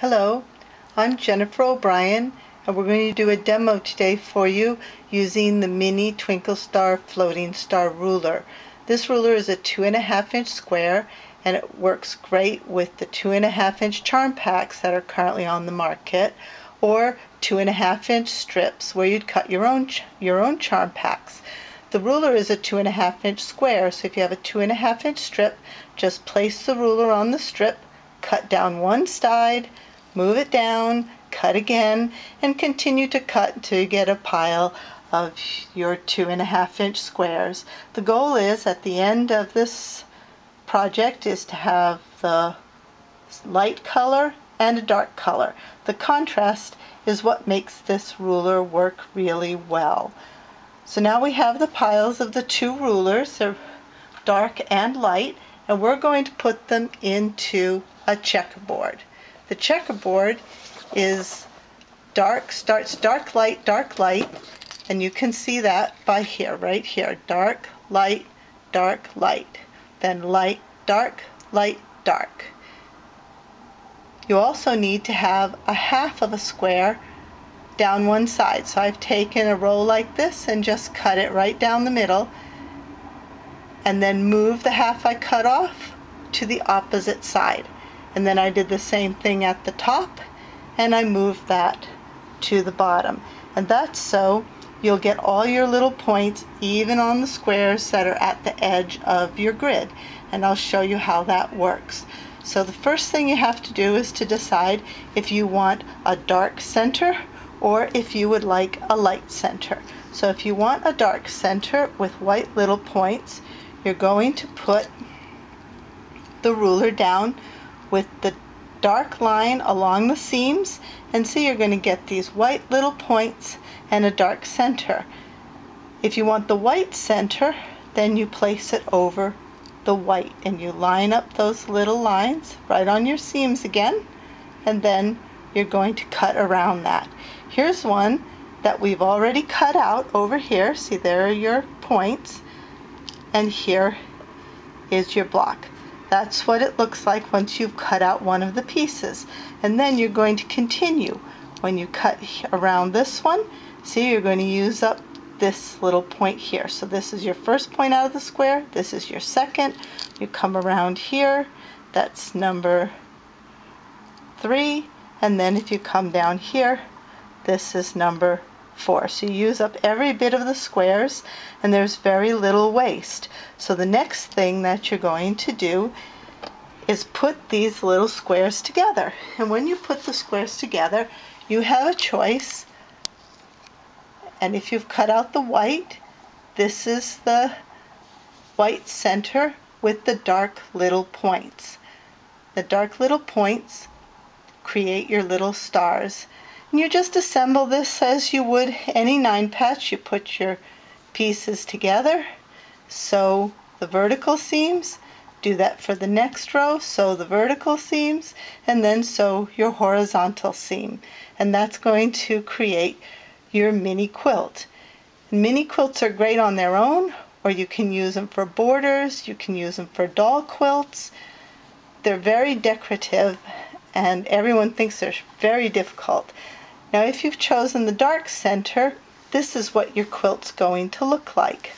Hello, I'm Jennifer O'Brien, and we're going to do a demo today for you using the mini Twinkle Star floating star ruler. This ruler is a 2.5-inch square, and it works great with the 2.5-inch charm packs that are currently on the market, or 2.5-inch strips where you'd cut your own charm packs. The ruler is a 2.5-inch square, so if you have a 2.5-inch strip, just place the ruler on the strip, cut down one side, move it down, cut again, and continue to cut until you get a pile of your 2.5-inch squares. The goal is, at the end of this project, is to have the light color and a dark color. The contrast is what makes this ruler work really well. So now we have the piles of the two rulers, they're dark and light, and we're going to put them into a checkerboard. The checkerboard is starts dark, light, and you can see that by here, right here, dark, light, then light, dark, dark. You also need to have a half of a square down one side. So I've taken a roll like this and just cut it right down the middle, and then move the half I cut off to the opposite side. And then I did the same thing at the top, and I moved that to the bottom. And that's so you'll get all your little points even on the squares that are at the edge of your grid. And I'll show you how that works. So the first thing you have to do is to decide if you want a dark center or if you would like a light center. So if you want a dark center with white little points, you're going to put the ruler down with the dark line along the seams, and see, you're going to get these white little points and a dark center. If you want the white center, then you place it over the white and you line up those little lines right on your seams again, and then you're going to cut around that. Here's one that we've already cut out over here. See, there are your points, and here is your block. That's what it looks like once you've cut out one of the pieces. And then you're going to continue. When you cut around this one, see, you're going to use up this little point here. So this is your first point out of the square, this is your second. You come around here, that's number 3, and then if you come down here, this is number 4. So you use up every bit of the squares, and there's very little waste. So the next thing that you're going to do is put these little squares together. And when you put the squares together, you have a choice. And if you've cut out the white, this is the white center with the dark little points. The dark little points create your little stars. And you just assemble this as you would any 9-patch. You put your pieces together, sew the vertical seams, do that for the next row, sew the vertical seams, and then sew your horizontal seam. And that's going to create your mini quilt. Mini quilts are great on their own, or you can use them for borders, you can use them for doll quilts. They're very decorative, and everyone thinks they're very difficult. Now if you've chosen the dark center, this is what your quilt's going to look like.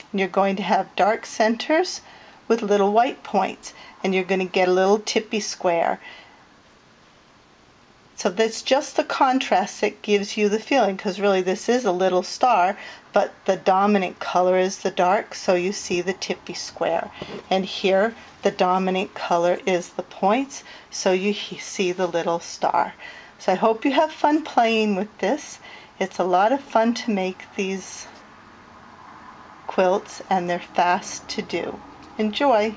And you're going to have dark centers with little white points, and you're going to get a little tippy square. So that's just the contrast that gives you the feeling, because really this is a little star, but the dominant color is the dark, so you see the tippy square. And here the dominant color is the points, so you see the little star. So I hope you have fun playing with this. It's a lot of fun to make these quilts, and they're fast to do. Enjoy!